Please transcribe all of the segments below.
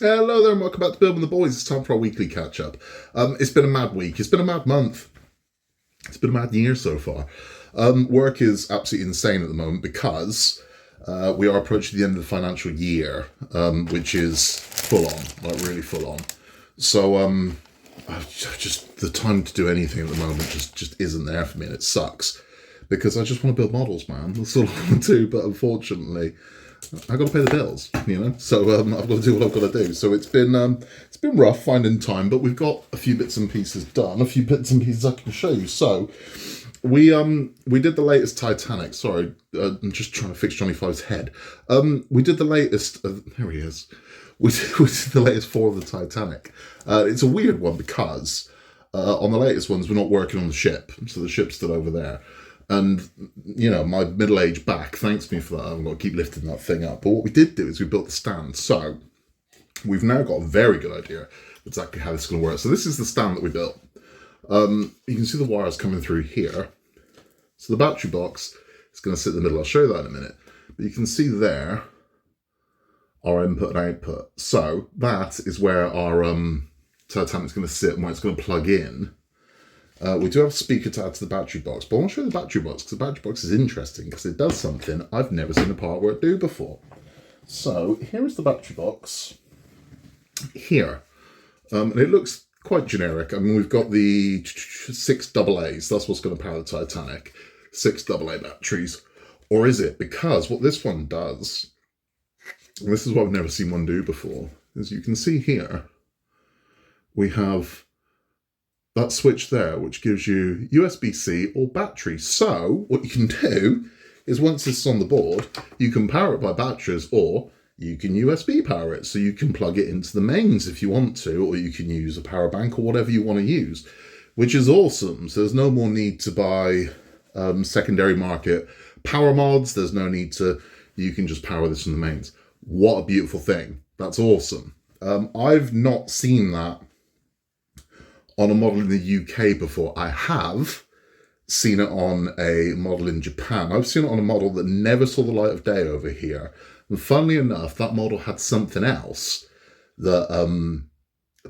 Hello there and welcome back to Building the Boys. It's time for our weekly catch-up. It's been a mad week. It's been a mad month. It's been a mad year so far. Work is absolutely insane at the moment because we are approaching the end of the financial year, which is full on, like really full on. So just the time to do anything at the moment just isn't there for me, and it sucks because I just want to build models, man. That's all I want to do, but unfortunately I got to pay the bills, so I've got to do what I've got to do. So it's been rough finding time, but we've got a few bits and pieces done, a few bits and pieces I can show you. So we did the latest Titanic. Sorry, I'm just trying to fix Johnny Five's head. We did the latest. There he is. We did the latest 4 of the Titanic. It's a weird one because on the latest ones we're not working on the ship, so the ship's still over there. And, my middle-aged back thanks me for that. I've got to keep lifting that thing up. But what we did do is we built the stand. So we've now got a very good idea of exactly how this is going to work. So this is the stand that we built. You can see the wires coming through here. So the battery box is going to sit in the middle. I'll show you that in a minute. But you can see there our input and output. So that is where our Titanic's going to sit and where it's going to plug in. We do have a speaker to add to the battery box, but I want to show you the battery box because the battery box is interesting because it does something I've never seen a part where it do before. So here is the battery box here, and it looks quite generic. I mean, we've got the 6 AA's, that's what's going to power the Titanic, 6 AA batteries. Or is it? Because what this one does, and this is what I've never seen one do before, as you can see here, we have that switch there, which gives you USB-C or battery. So what you can do is once this is on the board, you can power it by batteries or you can USB power it. So you can plug it into the mains if you want to, or you can use a power bank or whatever you want to use, which is awesome. So there's no more need to buy secondary market power mods. There's no need to, you can just power this from the mains. What a beautiful thing. That's awesome. I've not seen that on a model in the UK before. I have seen it on a model in Japan. I've seen it on a model that never saw the light of day over here. And funnily enough, that model had something else that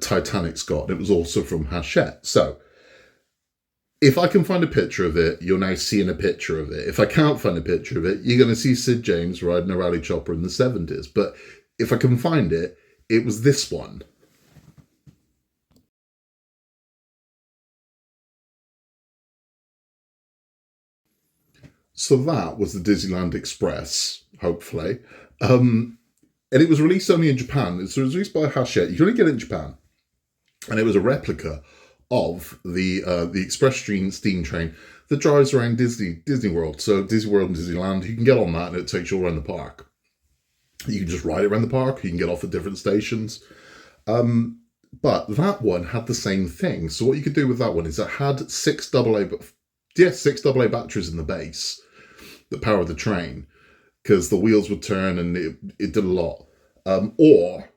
Titanic's got. It was also from Hachette. So if I can find a picture of it, you're now seeing a picture of it. If I can't find a picture of it, you're going to see Sid James riding a rally chopper in the 70s. But if I can find it, it was this one. So that was the Disneyland Express, hopefully. And it was released only in Japan. It was released by Hachette. You can only get it in Japan. And it was a replica of the Express steam train that drives around Disney World. So Disney World and Disneyland, you can get on that and it takes you all around the park. You can just ride it around the park. You can get off at different stations. But that one had the same thing. So what you could do with that one is it had 6 AA batteries in the base that powered the train because the wheels would turn and it did a lot. Or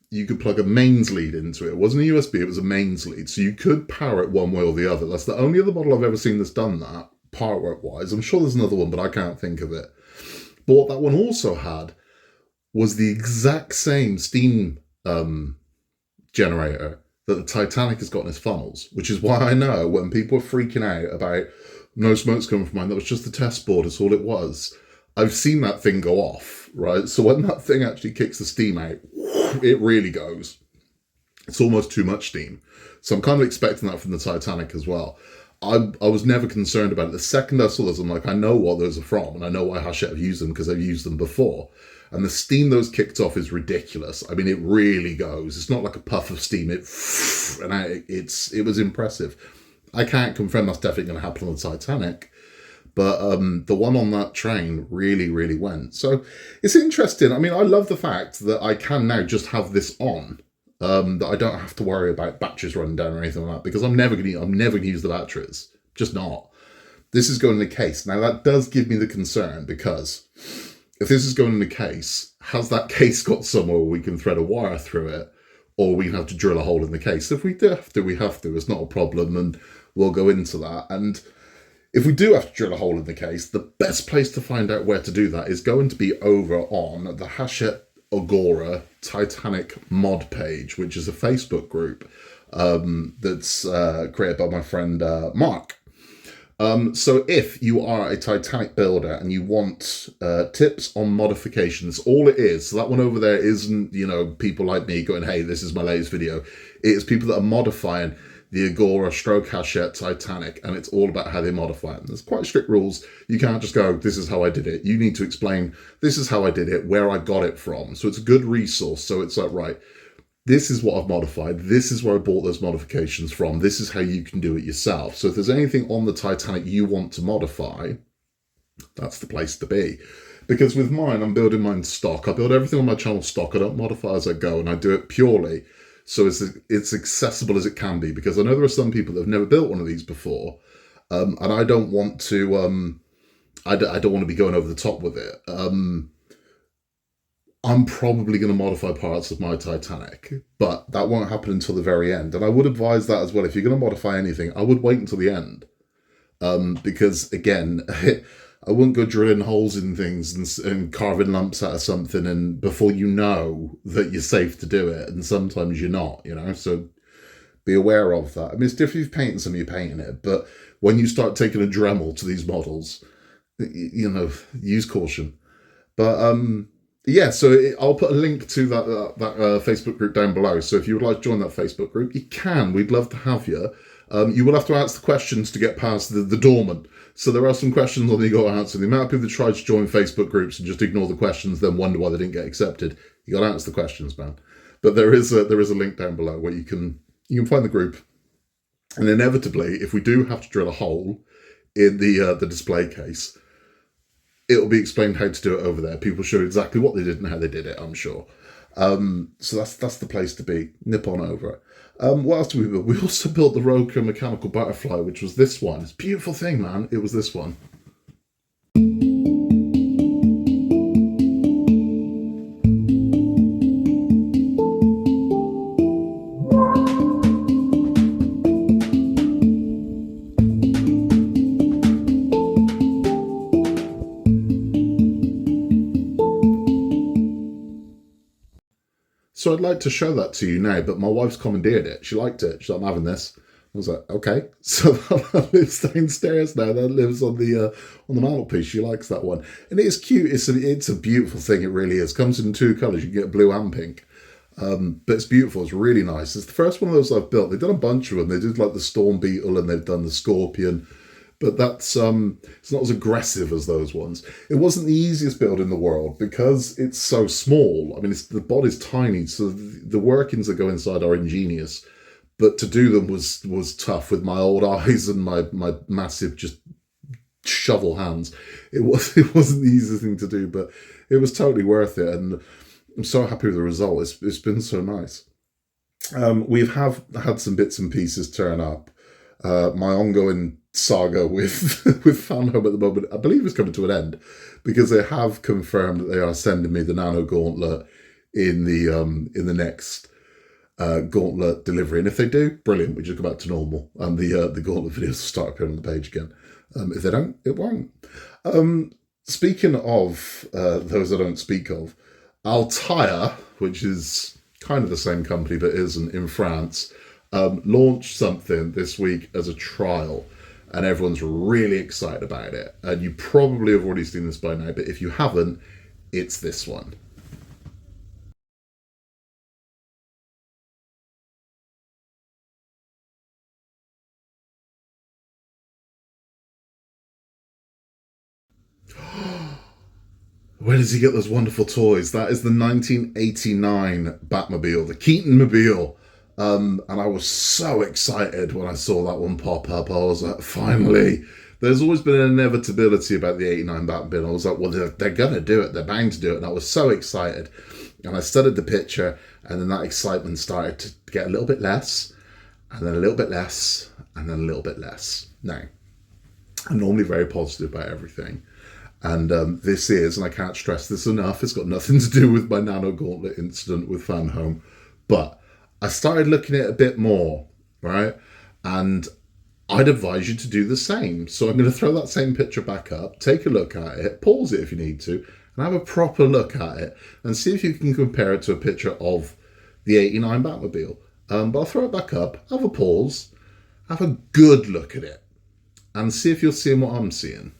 you could plug a mains lead into it. It wasn't a USB, it was a mains lead. So you could power it one way or the other. That's the only other model I've ever seen that's done that, power work wise. I'm sure there's another one, but I can't think of it. But what that one also had was the exact same steam generator that the Titanic has got in its funnels, which is why I know when people are freaking out about no smoke's coming from mine, that was just the test board, that's all it was. I've seen that thing go off, right? So when that thing actually kicks the steam out, it really goes. It's almost too much steam. So I'm kind of expecting that from the Titanic as well. I was never concerned about it. The second I saw those, I'm like, I know what those are from, and I know why Hachette have used them because I've used them before. And the steam those kicked off is ridiculous. I mean, it really goes. It's not like a puff of steam. It was impressive. I can't confirm that's definitely going to happen on the Titanic, but the one on that train really, really went. So it's interesting. I mean, I love the fact that I can now just have this on, that I don't have to worry about batteries running down or anything like that, because I'm never going to use the batteries. Just not. This is going in the case. Now, that does give me the concern, because if this is going in the case, has that case got somewhere where we can thread a wire through it, or we have to drill a hole in the case? If we do have to, we have to. It's not a problem, and we'll go into that. And if we do have to drill a hole in the case, the best place to find out where to do that is going to be over on the Hachette Agora Titanic mod page, which is a Facebook group that's created by my friend Mark. So if you are a Titanic builder and you want tips on modifications, all it is, so that one over there isn't, people like me going, hey, this is my latest video. It is people that are modifying the Agora stroke Hachette Titanic, and it's all about how they modify it. There's quite strict rules. You can't just go, this is how I did it. You need to explain, this is how I did it, where I got it from. So it's a good resource. So it's like, right, this is what I've modified. This is where I bought those modifications from. This is how you can do it yourself. So if there's anything on the Titanic you want to modify, that's the place to be. Because with mine, I'm building mine stock. I build everything on my channel stock. I don't modify as I go, and I do it purely so it's accessible as it can be. Because I know there are some people that have never built one of these before, and I don't want to. I don't want to be going over the top with it. I'm probably going to modify parts of my Titanic, but that won't happen until the very end. And I would advise that as well. If you're going to modify anything, I would wait until the end. Because again, I wouldn't go drilling holes in things and carving lumps out of something and before you know that you're safe to do it. And sometimes you're not, so be aware of that. I mean, it's different if you're painting something, you're painting it. But when you start taking a Dremel to these models, use caution. But, yeah, so I'll put a link to that Facebook group down below. So if you would like to join that Facebook group, you can. We'd love to have you. You will have to answer the questions to get past the dormant. So there are some questions on the you got to answer. The amount of people that try to join Facebook groups and just ignore the questions, then wonder why they didn't get accepted. You got to answer the questions, man. But there is a link down below where you can find the group. And inevitably, if we do have to drill a hole in the display case, it'll be explained how to do it over there. People show exactly what they did and how they did it, I'm sure. So that's the place to be. Nip on over it. What else did we build? We also built the Rokr mechanical butterfly, which was this one. It's a beautiful thing, man. It was this one. So I'd like to show that to you now, but my wife's commandeered it. She liked it. She's like, I'm having this. I was like, okay. So that lives downstairs now. That lives on the mantelpiece. She likes that one. And it is cute. It's a beautiful thing. It really is. Comes in two colours. You can get blue and pink. But it's beautiful. It's really nice. It's the first one of those I've built. They've done a bunch of them. They did like the Storm Beetle and they've done the Scorpion. But that's it's not as aggressive as those ones. It wasn't the easiest build in the world because it's so small. I mean, the body's tiny, so the workings that go inside are ingenious. But to do them was tough with my old eyes and my massive just shovel hands. It wasn't the easiest thing to do, but it was totally worth it. And I'm so happy with the result. It's been so nice. We have had some bits and pieces turn up. My ongoing saga with Fan Home at the moment, I believe, is coming to an end because they have confirmed that they are sending me the Nano Gauntlet in the next Gauntlet delivery. And if they do, brilliant. We just go back to normal, and the Gauntlet videos will start appearing on the page again. If they don't, it won't. Speaking of those I don't speak of, Altair, which is kind of the same company but isn't, in France, launched something this week as a trial, and everyone's really excited about it. And you probably have already seen this by now, but if you haven't, it's this one. Where does he get those wonderful toys? That is the 1989 Batmobile, the Keaton-mobile. And I was so excited when I saw that one pop up. I was like, finally. There's always been an inevitability about the 89 Batmobile. I was like, well, they're going to do it. They're bound to do it. And I was so excited. And I studied the picture, and then that excitement started to get a little bit less, and then a little bit less, and then a little bit less. Now, I'm normally very positive about everything. And this is, and I can't stress this enough, it's got nothing to do with my Nano Gauntlet incident with Fan Home. But I started looking at it a bit more, right? And I'd advise you to do the same. So I'm going to throw that same picture back up, take a look at it, pause it if you need to, and have a proper look at it and see if you can compare it to a picture of the 89 Batmobile. But I'll throw it back up, have a pause, have a good look at it, and see if you're seeing what I'm seeing.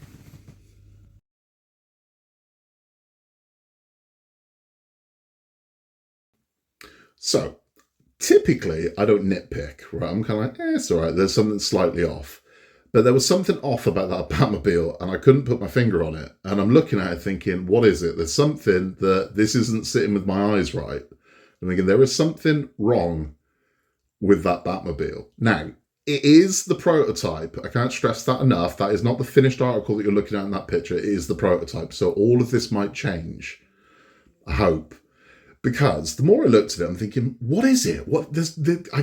So, typically, I don't nitpick, right? I'm kind of like, it's all right, there's something slightly off. But there was something off about that Batmobile, and I couldn't put my finger on it. And I'm looking at it thinking, what is it? There's something that this isn't sitting with my eyes right. I'm thinking, there is something wrong with that Batmobile. Now, it is the prototype. I can't stress that enough. That is not the finished article that you're looking at in that picture. It is the prototype. So all of this might change. I hope. Because the more I looked at it, I'm thinking, what is it? I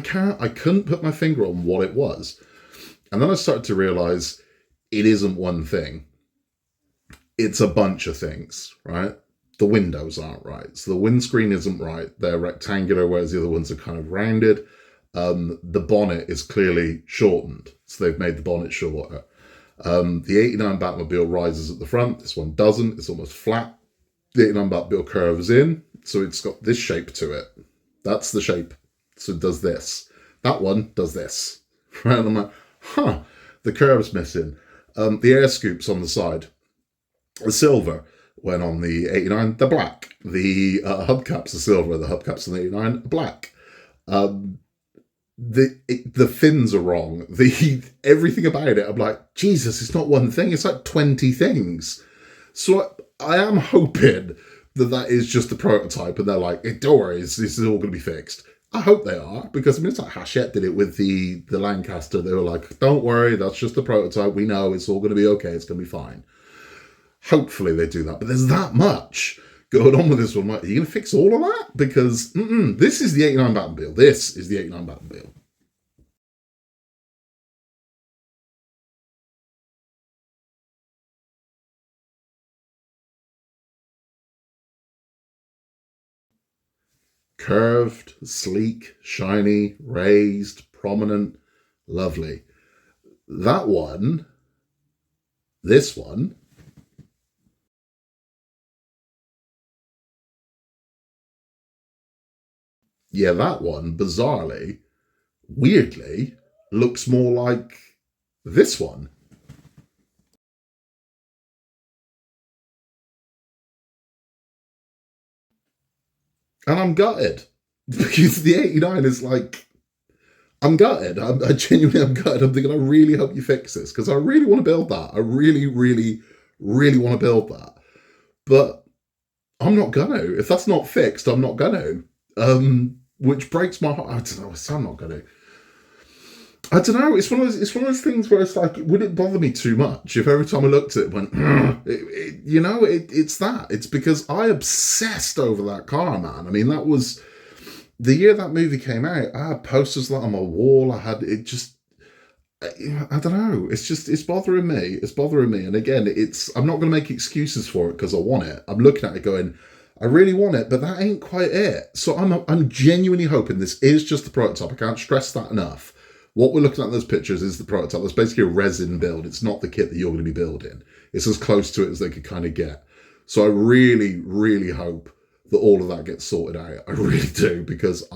couldn't put my finger on what it was. And then I started to realize it isn't one thing. It's a bunch of things, right? The windows aren't right. So the windscreen isn't right. They're rectangular, whereas the other ones are kind of rounded. The bonnet is clearly shortened. So they've made the bonnet shorter. The 89 Batmobile rises at the front. This one doesn't. It's almost flat. The 89 Batmobile curves in. So it's got this shape to it. That's the shape. So it does this. That one does this. Right? And I'm like, the curve's missing. The air scoops on the side are silver, when on the 89, they're black. The hubcaps are silver, the hubcaps on the 89 are black. The fins are wrong. Everything about it, I'm like, Jesus, it's not one thing, it's like 20 things. So I am hoping that is just the prototype, and they're like, don't worry, this is all going to be fixed. I hope they are, because I mean, it's like Hachette did it with the Lancaster. They were like, don't worry, that's just the prototype. We know it's all going to be okay. It's going to be fine. Hopefully they do that. But there's that much going on with this one. Like, are you going to fix all of that? Because this is the 89 Batmobile. This is the 89 Batmobile. Curved, sleek, shiny, raised, prominent, lovely. That one, this one, yeah, that one, bizarrely, weirdly, looks more like this one. And I'm gutted. Because the 89 is like, I'm gutted. I genuinely am gutted. I'm thinking, I really hope you fix this, because I really want to build that. I really, really, really want to build that. But I'm not gonna. If that's not fixed, I'm not gonna. Which breaks my heart. I don't know. I'm not gonna. I don't know. It's one of those things where it's like, would it bother me too much if every time I looked at it, went, it's that. It's because I obsessed over that car, man. I mean, that was the year that movie came out. I had posters like on my wall. I had it just. I don't know. It's bothering me. It's bothering me. And again, I'm not going to make excuses for it because I want it. I'm looking at it going, I really want it, but that ain't quite it. So I'm genuinely hoping this is just the prototype. I can't stress that enough. What we're looking at in those pictures is the prototype. That's basically a resin build. It's not the kit that you're going to be building. It's as close to it as they could kind of get. So I really, really hope that all of that gets sorted out. I really do, because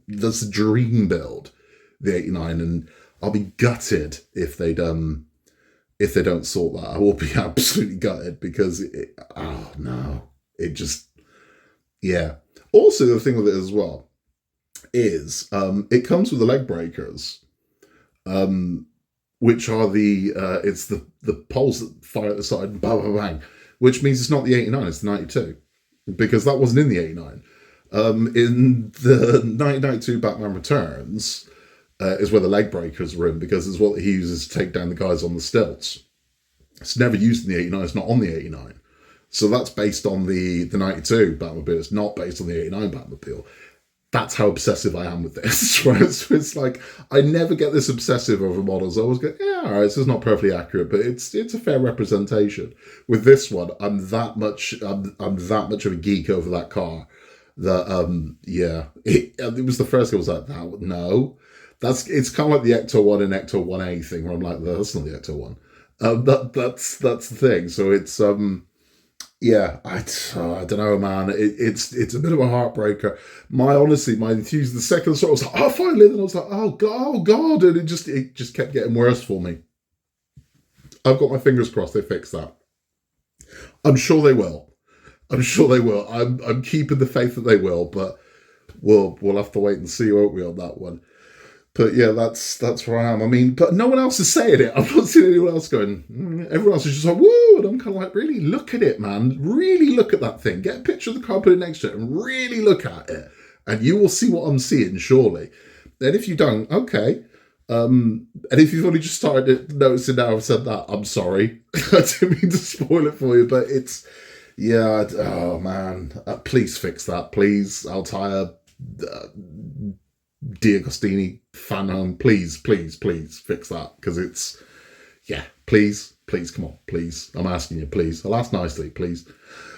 that's a dream build, the 89, and I'll be gutted if they don't sort that. I will be absolutely gutted, because oh no, it just, yeah. Also, the thing with it as well is it comes with the leg breakers, which are it's the poles that fire at the side and bang, bang, bang, which means it's not the 89, it's the 92, because that wasn't in the 89. In the 1992 Batman Returns is where the leg breakers were in, because it's what he uses to take down the guys on the stilts. It's never used in the 89, it's not on the 89. So that's based on the 92 Batmobile. It's not based on the 89 Batmobile. That's how obsessive I am with this, right? So it's like, I never get this obsessive over models. I always go, yeah, all right, this is not perfectly accurate, but it's a fair representation. With this one, I'm that much of a geek over that car that, yeah, it was the first thing I was like, no. It's kind of like the Ecto 1 and Ecto 1A thing, where I'm like, that's not the Ecto 1. That's the thing. So it's, Yeah, I don't know, man. It's a bit of a heartbreaker. Honestly, my enthusiasm. The second sort of was like, oh, finally, then I was like, oh God, and it just kept getting worse for me. I've got my fingers crossed they fix that. I'm sure they will. I'm sure they will. I'm keeping the faith that they will, but we'll have to wait and see, won't we, on that one? But yeah, that's where I am. I mean, but no one else is saying it. I've not seen anyone else going. Everyone else is just like, woo, and I'm kind of like, really look at it, man. Really look at that thing. Get a picture of the car, put it next to it, and really look at it, and you will see what I'm seeing, surely. And if you don't, okay. And if you've only just started noticing now I've said that, I'm sorry. I didn't mean to spoil it for you, but it's, yeah, oh man. Please fix that, please. Altair, D'Agostini, fan please fix that, because it's, yeah, please, come on, please. I'm asking you, please. I'll ask nicely, please.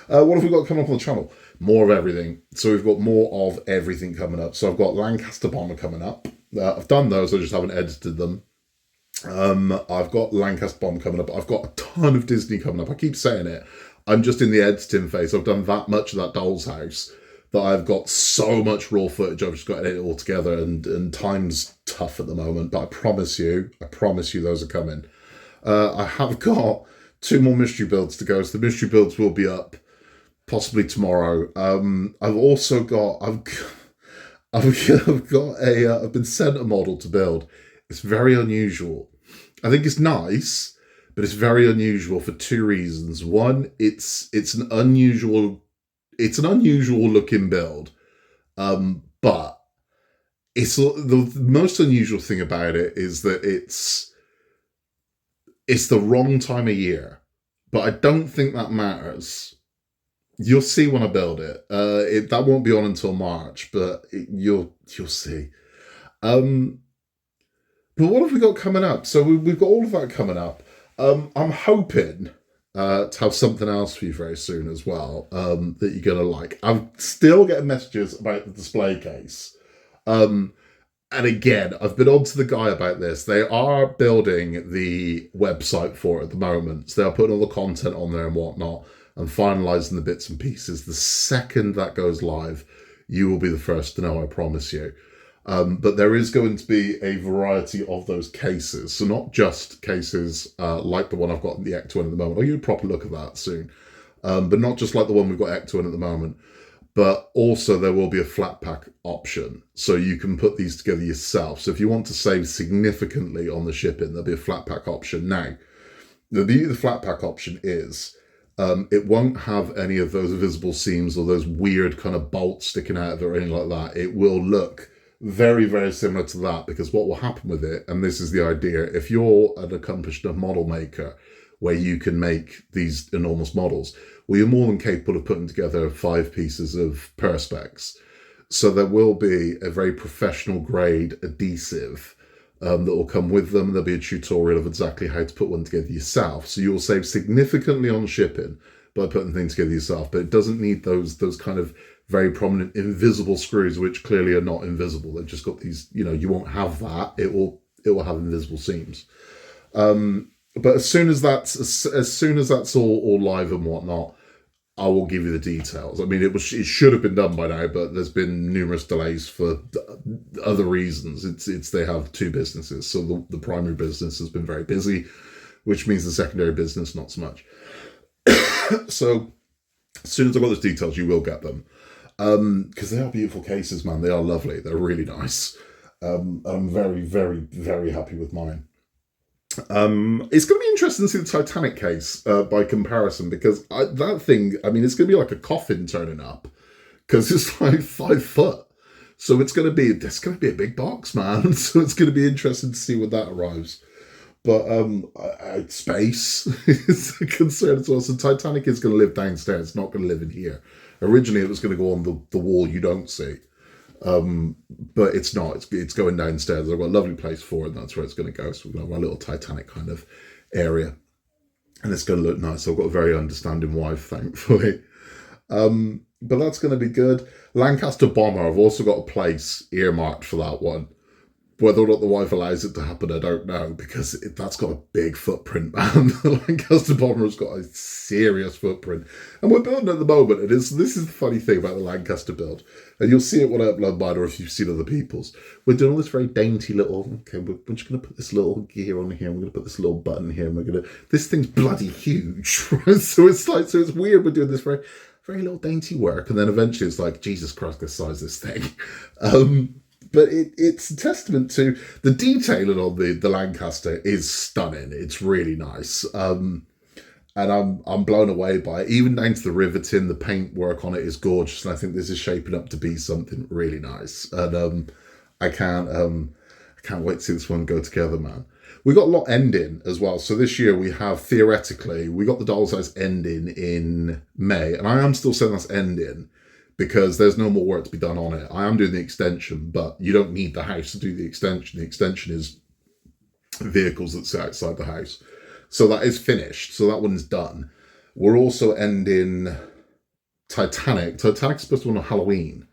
What have we got coming up on the channel? More of everything. So we've got more of everything coming up. So I've got Lancaster Bomber coming up. I've done those, I just haven't edited them. I've got Lancaster Bomb coming up. I've got a ton of Disney coming up. I keep saying it. I'm just in the editing phase. I've done that much of that Doll's House that I've got so much raw footage. I've just got to edit it all together, and time's tough at the moment. But I promise you, those are coming. I have got 2 more mystery builds to go. So the mystery builds will be up possibly tomorrow. I've also got I've been sent a model to build. It's very unusual. I think it's nice, but it's very unusual for 2 reasons. One, it's an unusual looking build, but it's the most unusual thing about it is that it's the wrong time of year, but I don't think that matters. You'll see when I build it. That won't be on until March, but you'll see. But what have we got coming up? So we've got all of that coming up. I'm hoping to have something else for you very soon as well, that you're gonna like. I'm still getting messages about the display case. And again, I've been on to the guy about this. They are building the website for it at the moment. So they are putting all the content on there and whatnot, and finalising the bits and pieces. The second that goes live, you will be the first to know, I promise you. But there is going to be a variety of those cases. So not just cases like the one I've got in the Ecto at the moment. I'll give you a proper look at that soon. But not just like the one we've got Ecto in at the moment. But also there will be a flat pack option. So you can put these together yourself. So if you want to save significantly on the shipping, there'll be a flat pack option. Now, the beauty of the flat pack option is it won't have any of those visible seams or those weird kind of bolts sticking out of it or anything like that. It will look very, very similar to that, because what will happen with it, and this is the idea, if you're an accomplished model maker where you can make these enormous models, well, you're more than capable of putting together 5 pieces of perspex. So there will be a very professional grade adhesive that will come with them. There'll be a tutorial of exactly how to put one together yourself. So you'll save significantly on shipping by putting things together yourself, but it doesn't need those kind of very prominent invisible screws, which clearly are not invisible. They've just got these, you won't have that. It will have invisible seams. But as soon as that's all live and whatnot, I will give you the details. I mean, it should have been done by now, but there's been numerous delays for other reasons. It's they have 2 businesses, so the primary business has been very busy, which means the secondary business not so much. So as soon as I've got those details, you will get them. Because they are beautiful cases, man. They are lovely. They're really nice. I'm very, very, very happy with mine. It's going to be interesting to see the Titanic case by comparison, because that thing, I mean, it's going to be like a coffin turning up, because it's like 5 foot. So it's going to be a big box, man. So it's going to be interesting to see when that arrives. But space is a concern as well. So Titanic is going to live downstairs. It's not going to live in here. Originally, it was going to go on the wall you don't see. But it's not. It's going downstairs. I've got a lovely place for it, and that's where it's going to go. So we've got my little Titanic kind of area. And it's going to look nice. I've got a very understanding wife, thankfully. But that's going to be good. Lancaster Bomber, I've also got a place earmarked for that one. Whether or not the wife allows it to happen, I don't know, because that's got a big footprint, man. The Lancaster bomber has got a serious footprint. And we're building at the moment, and this is the funny thing about the Lancaster build. And you'll see it when I upload mine, or if you've seen other people's. We're doing all this very dainty little, okay, we're just going to put this little gear on here, and we're going to put this little button here, and we're going to, this thing's bloody huge, right? So it's weird, we're doing this very, very little dainty work, and then eventually it's like, Jesus Christ, let's size this thing. But it's a testament to the detailing on the Lancaster is stunning. It's really nice. And I'm blown away by it. Even down to the riveting, the paint work on it is gorgeous. And I think this is shaping up to be something really nice. And I can't wait to see this one go together, man. We got a lot ending as well. So this year we have, theoretically, we got the doll size ending in May. And I am still saying that's ending, because there's no more work to be done on it. I am doing the extension, but you don't need the house to do the extension. The extension is vehicles that sit outside the house. So that is finished. So that one's done. We're also ending Titanic. Titanic's supposed to be on Halloween.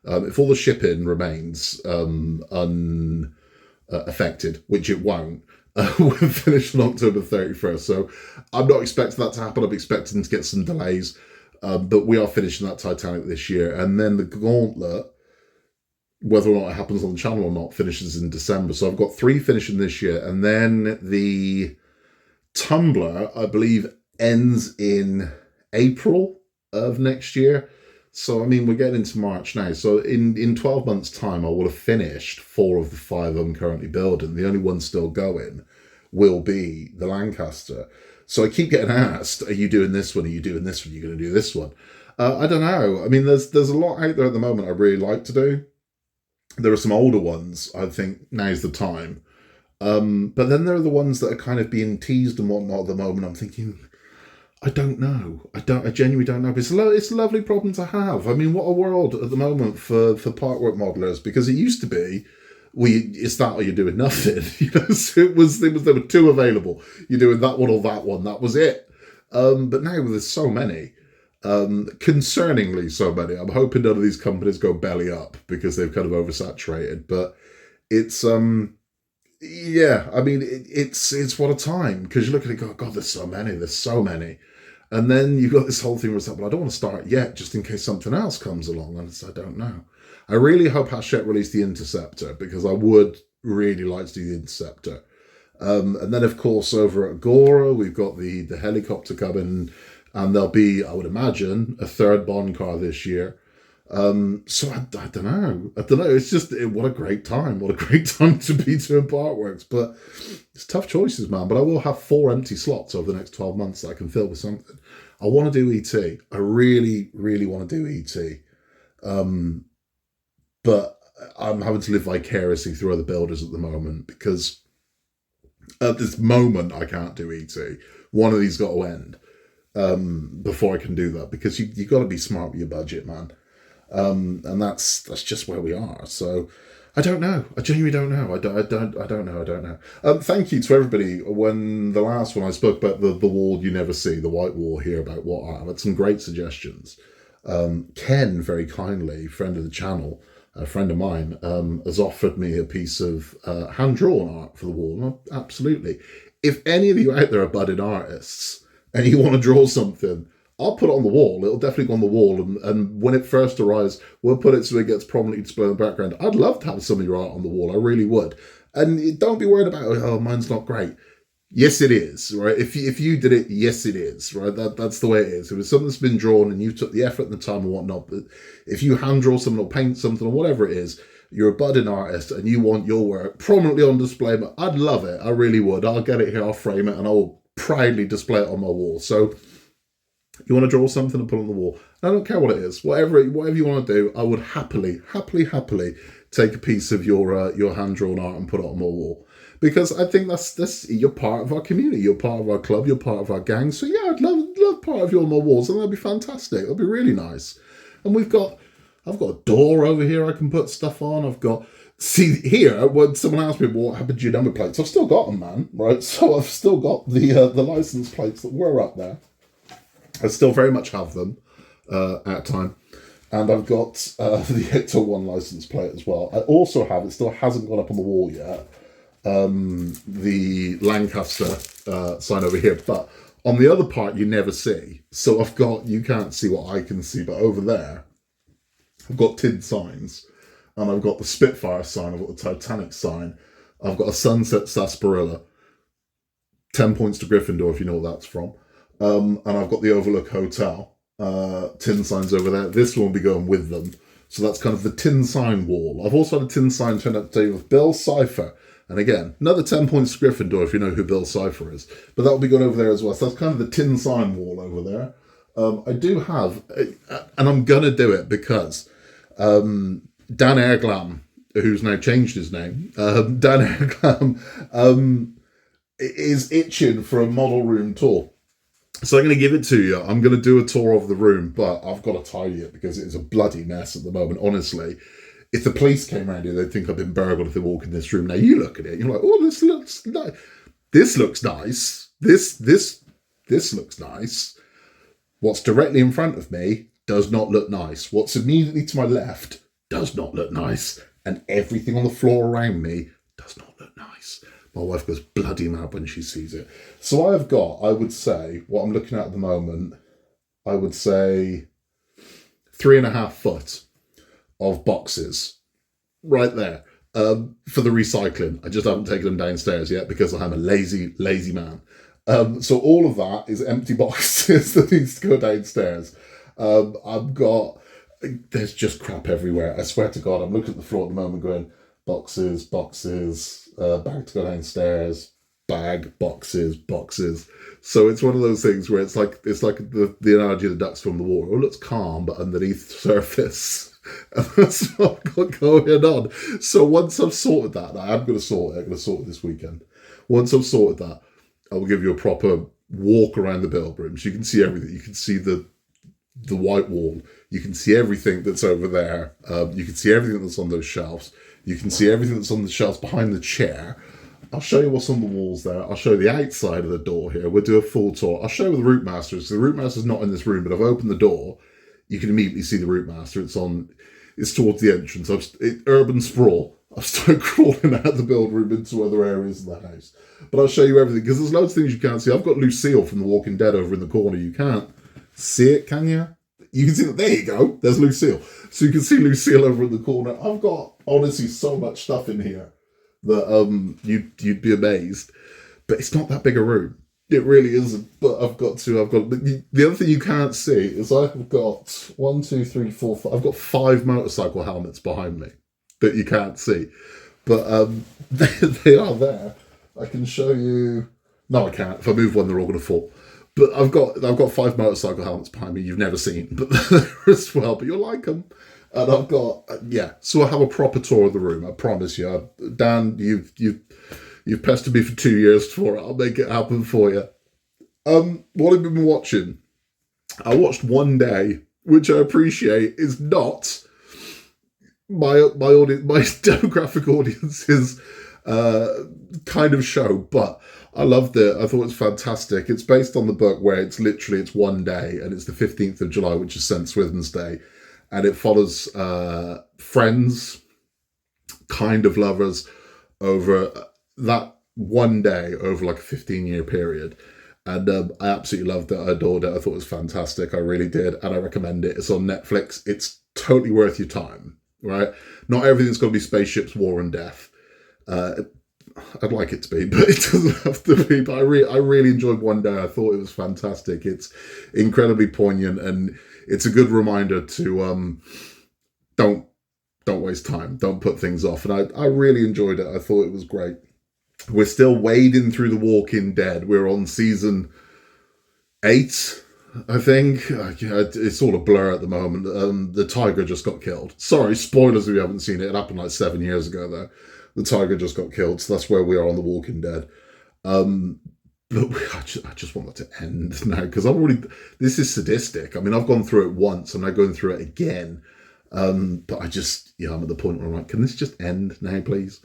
If all the shipping remains unaffected, which it won't, we'll finish on October 31st. So I'm not expecting that to happen. I'm expecting to get some delays. But we are finishing that Titanic this year. And then the Gauntlet, whether or not it happens on the channel or not, finishes in December. So I've got 3 finishing this year. And then the Tumbler, I believe, ends in April of next year. So, I mean, we're getting into March now. So in 12 months' time, I will have finished 4 of the 5 I'm currently building. The only one still going will be the Lancaster. So I keep getting asked, are you doing this one? Are you doing this one? Are you going to do this one? I don't know. I mean, there's a lot out there at the moment I really like to do. There are some older ones. I think now's the time. But then there are the ones that are kind of being teased and whatnot at the moment. I'm thinking, I don't know. I genuinely don't know. But it's a lovely problem to have. I mean, what a world at the moment for partwork modelers, because it used to be, it's that or you're doing nothing. So there were 2 available. You're doing that one or that one. That was it. But now there's so many, concerningly so many. I'm hoping none of these companies go belly up because they've kind of oversaturated. But it's yeah. I mean, it's what a time, because you look at it, and go, God, there's so many. And then you've got this whole thing where it's like, well, I don't want to start yet, just in case something else comes along, and I don't know. I really hope Hachette release the Interceptor, because I would really like to do the Interceptor. And then, of course, over at Agora, we've got the helicopter coming, and there'll be, I would imagine, a 3rd Bond car this year. So I don't know. It's just, what a great time. What a great time to be doing partworks. But it's tough choices, man. But I will have 4 empty slots over the next 12 months that I can fill with something. I want to do ET. I really, really want to do ET. But I'm having to live vicariously through other builders at the moment, because at this moment I can't do ET. One of these got to end before I can do that, because you got to be smart with your budget, man. And that's just where we are. So I don't know. I genuinely don't know. I don't know. Thank you to everybody. When the last one I spoke about the wall you never see, the white wall here, about what art, I had some great suggestions. Ken, very kindly, friend of the channel, a friend of mine, has offered me a piece of hand-drawn art for the wall. And absolutely. If any of you out there are budding artists and you want to draw something, I'll put it on the wall. It'll definitely go on the wall. And when it first arrives, we'll put it so it gets prominently displayed in the background. I'd love to have some of your art on the wall. I really would. And don't be worried about, oh, mine's not great. Yes, it is, right? If you did it, yes, it is, right? That's the way it is. If it's something that's been drawn and you took the effort and the time and whatnot, but if you hand draw something or paint something or whatever it is, you're a budding artist and you want your work prominently on display, but I'd love it. I really would. I'll get it here, I'll frame it, and I'll proudly display it on my wall. So you want to draw something and put it on the wall. I don't care what it is. Whatever you want to do, I would happily take a piece of your hand-drawn art and put it on my wall. Because I think that's you're part of our community, you're part of our club, you're part of our gang. So yeah, I'd love part of you on my walls, and that'd be fantastic. That'd be really nice. And I've got a door over here I can put stuff on. See here, when someone asked me what happened to your number plates, I've still got them, man. Right, so I've still got the license plates that were up there. I still very much have them at a time. And I've got the Ecto 1 license plate as well. I also have, it still hasn't gone up on the wall yet, the Lancaster sign over here. But on the other part, you never see. So I've got, you can't see what I can see, but over there, I've got tin signs. And I've got the Spitfire sign, I've got the Titanic sign. I've got a Sunset Sarsaparilla, 10 points to Gryffindor, if you know what that's from. And I've got the Overlook Hotel. Tin signs over there. This one will be going with them. So that's kind of the tin sign wall. I've also had a tin sign turned up today with Bill Cipher. And again, another 10 points to Gryffindor if you know who Bill Cipher is. But that will be going over there as well. So that's kind of the tin sign wall over there. I do have, and I'm going to do it because Dan Airglam, who's now changed his name, Dan Airglam is itching for a model room tour. So I'm going to give it to you. I'm going to do a tour of the room, but I've got to tidy it because it's a bloody mess at the moment. Honestly, if the police came around here, they'd think I've been burgled if they walk in this room. Now you look at it, you're like, oh, this looks nice. This looks nice. This looks nice. What's directly in front of me does not look nice. What's immediately to my left does not look nice. And everything on the floor around me does not look nice. My wife goes bloody mad when she sees it. So I've got, I would say, what I'm looking at the moment, I would say 3.5 foot of boxes right there for the recycling. I just haven't taken them downstairs yet because I'm a lazy man. So all of that is empty boxes that needs to go downstairs. I've got, there's just crap everywhere. I swear to God, I'm looking at the floor at the moment going, boxes, bag to go downstairs, bag, boxes. So it's one of those things where it's like the analogy of the ducks from the water. Oh, it looks calm, but underneath the surface. And that's what I've got going on. So once I've sorted that, I am going to sort it. I'm going to sort it this weekend. Once I've sorted that, I will give you a proper walk around the build room. So you can see everything. You can see the white wall. You can see everything that's over there. You can see everything that's on those shelves. You can see everything that's on the shelves behind the chair. I'll show you what's on the walls there. I'll show you the outside of the door here. We'll do a full tour. I'll show you the Root Master. So the Root Master's not in this room, but I've opened the door. You can immediately see the Root Master. It's towards the entrance. Urban sprawl. I've started crawling out the build room into other areas of the house. But I'll show you everything, because there's loads of things you can't see. I've got Lucille from The Walking Dead over in the corner. You can't see it, can you? You can see that. There you go. There's Lucille. So you can see Lucille over in the corner. I've got, honestly, so much stuff in here that you'd be amazed. But it's not that big a room. It really isn't. But the other thing you can't see is I've got 1, 2, 3, 4, 5. I've got 5 motorcycle helmets behind me that you can't see. But they are there. I can show you. No, I can't. If I move one, they're all going to fall. But I've got 5 motorcycle helmets behind me you've never seen, but they're as well. But you'll like them. And I've got So I have a proper tour of the room. I promise you, Dan. You've pestered me for 2 years for it. I'll make it happen for you. What have you been watching? I watched One Day, which I appreciate is not my audience, my demographic audience's kind of show, but I loved it. I thought it was fantastic. It's based on the book where it's one day, and it's the 15th of July, which is St. Swithin's Day, and it follows friends, kind of lovers, over that one day over like a 15-year period. And I absolutely loved it. I adored it. I thought it was fantastic. I really did. And I recommend it. It's on Netflix. It's totally worth your time, right? Not everything's got to be spaceships, war and death. I'd like it to be, but it doesn't have to be. But I really enjoyed One Day. I thought it was fantastic. It's incredibly poignant, and it's a good reminder to don't waste time. Don't put things off. And I really enjoyed it. I thought it was great. We're still wading through The Walking Dead. We're on season 8, I think. It's all a blur at the moment. The tiger just got killed. Sorry, spoilers if you haven't seen it. It happened like 7 years ago, though. The tiger just got killed, so that's where we are on The Walking Dead. But I just want that to end now, because this is sadistic. I mean, I've gone through it once, and I'm going through it again. But I'm at the point where I'm like, can this just end now, please?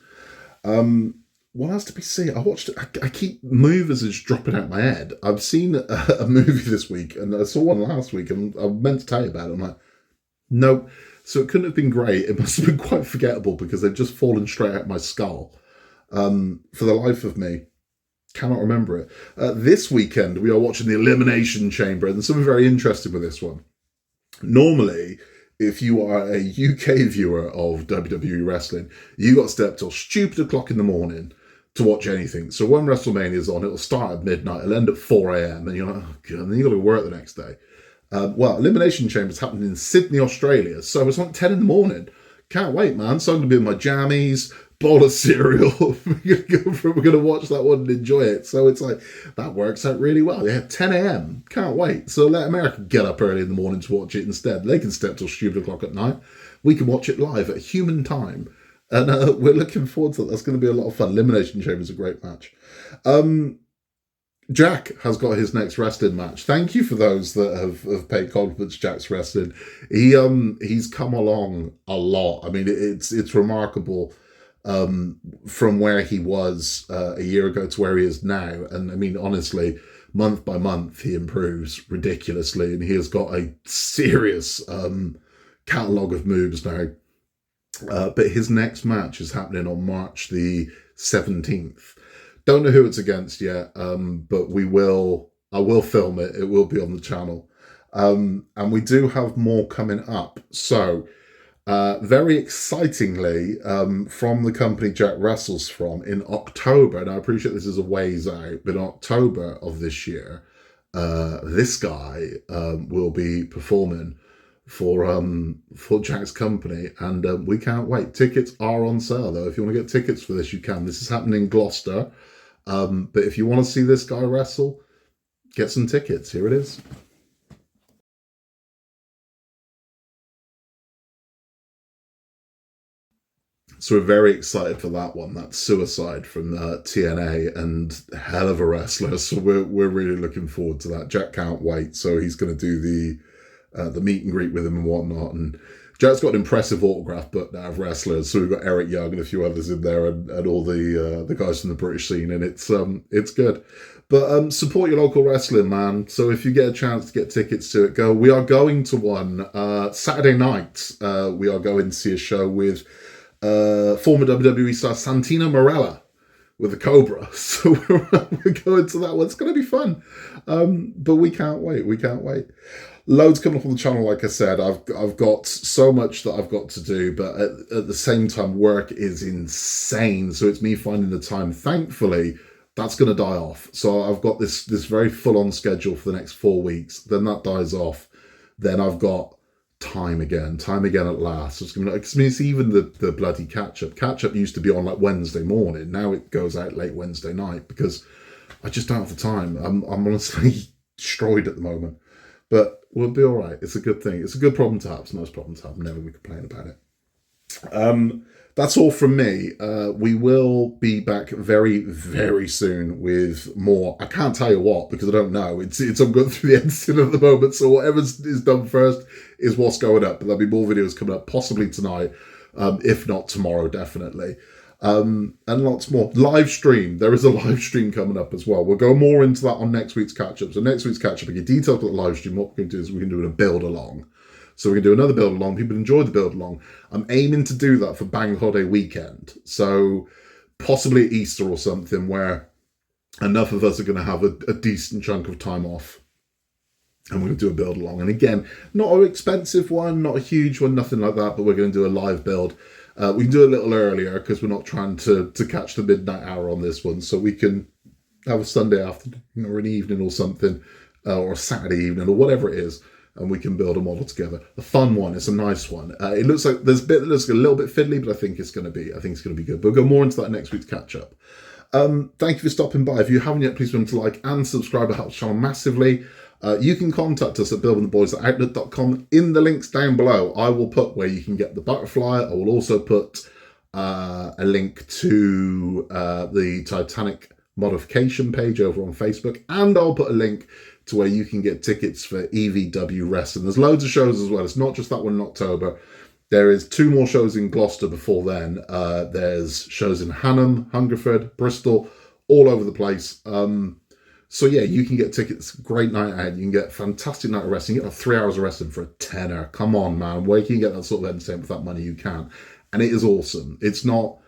What else did we see? I watched it. I keep movies just dropping out my head. I've seen a movie this week, and I saw one last week, and I meant to tell you about it. I'm like, No, so it couldn't have been great. It must have been quite forgettable because they've just fallen straight out my skull. For the life of me, cannot remember it. This weekend, we are watching the Elimination Chamber, and there's something very interesting with this one. Normally, if you are a UK viewer of WWE wrestling, you got to stay up till stupid o'clock in the morning to watch anything. So when WrestleMania is on, it'll start at midnight, it'll end at 4 a.m, and you're like, oh God, and then you got to work the next day. Well, Elimination Chamber's happening in Sydney, Australia, so it's like 10 in the morning. Can't wait, man. So I'm going to be in my jammies, bowl of cereal. We're going to watch that one and enjoy it. So it's like, that works out really well. Yeah, 10 a.m. Can't wait. So let America get up early in the morning to watch it instead. They can stay up till stupid o'clock at night. We can watch it live at human time. And we're looking forward to that. That's going to be a lot of fun. Elimination Chamber is a great match. Jack has got his next wrestling match. Thank you for those that have paid compliments to Jack's wrestling. He's come along a lot. I mean, it's remarkable from where he was a year ago to where he is now. And I mean, honestly, month by month, he improves ridiculously. And he has got a serious catalogue of moves now. But his next match is happening on March the 17th. Don't know who it's against yet, but I will film it. It will be on the channel. And we do have more coming up. So, very excitingly, from the company Jack wrestles from, in October, and I appreciate this is a ways out, but in October of this year, this guy will be performing for Jack's company, and we can't wait. Tickets are on sale, though. If you want to get tickets for this, you can. This is happening in Gloucester. But if you want to see this guy wrestle, get some tickets. Here it is. So we're very excited for that one. That's Suicide from TNA, and hell of a wrestler. So we're really looking forward to that. Jack can't wait. So he's going to do the meet and greet with him and whatnot. And Jack's got an impressive autograph book now of wrestlers. So we've got Eric Young and a few others in there, and all the guys from the British scene, and it's good. But support your local wrestling, man. So if you get a chance to get tickets to it, go. We are going to one Saturday night. We are going to see a show with former WWE star Santino Marella with a Cobra. So we're going to that one. It's going to be fun. But we can't wait. We can't wait. Loads coming up on the channel, like I said. I've got so much that I've got to do, but at the same time, work is insane. So it's me finding the time. Thankfully, that's going to die off. So I've got this very full-on schedule for the next 4 weeks. Then that dies off. Then I've got time again at last. So it's going to, I mean, it's even the bloody catch-up. Catch-up used to be on like Wednesday morning. Now it goes out late Wednesday night because I just don't have the time. I'm honestly destroyed at the moment. But we'll be all right. It's a good thing. It's a good problem to have. It's a nice problem to have. Never we complain about it. That's all from me. We will be back very, very soon with more. I can't tell you what because I don't know. I'm going through the editing at the moment. So whatever is done first is what's going up. But there'll be more videos coming up, possibly tonight, if not tomorrow, definitely. And lots more. Live stream. There is a live stream coming up as well. We'll go more into that on next week's catch-up. So next week's catch-up, I get details about the live stream. What we're going to do is we're going to do a build-along. So we're going to do another build-along. People enjoy the build-along. I'm aiming to do that for Bank Holiday weekend. So possibly Easter or something where enough of us are going to have a decent chunk of time off. And we're going to do a build-along. And again, not an expensive one, not a huge one, nothing like that. But we're going to do a live build. We can do it a little earlier because we're not trying to catch the midnight hour on this one. So we can have a Sunday afternoon or an evening or something, or a Saturday evening or whatever it is, and we can build a model together. A fun one. It's a nice one. It looks like there's a bit that looks a little bit fiddly, but I think it's going to be good. But we'll go more into that next week's catch up. Thank you for stopping by. If you haven't yet, please remember to like and subscribe. It helps the channel massively. You can contact us at buildingtheboys@outlook.com in the links down below. I will put where you can get the butterfly. I will also put a link to the Titanic modification page over on Facebook, and I'll put a link to where you can get tickets for EVW Wrestling. There's loads of shows as well. It's not just that one in October. There is 2 more shows in Gloucester before then. There's shows in Hannam, Hungerford, Bristol, all over the place. So yeah, you can get tickets, great night ahead. You can get fantastic night of wrestling. You get 3 hours of wrestling for a tenner. Come on, man. Where can you get that sort of entertainment with that money? You can. And it is awesome. It's not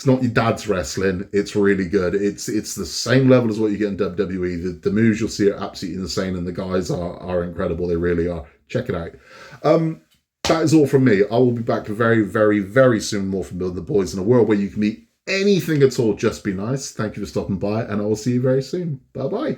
your dad's wrestling. It's really good. It's the same level as what you get in WWE. The moves you'll see are absolutely insane, and the guys are incredible. They really are. Check it out. That is all from me. I will be back very, very, very soon. More from Building the Boys in a world where you can meet anything at all. Just be nice. Thank you for stopping by, and I will see you very soon. Bye bye.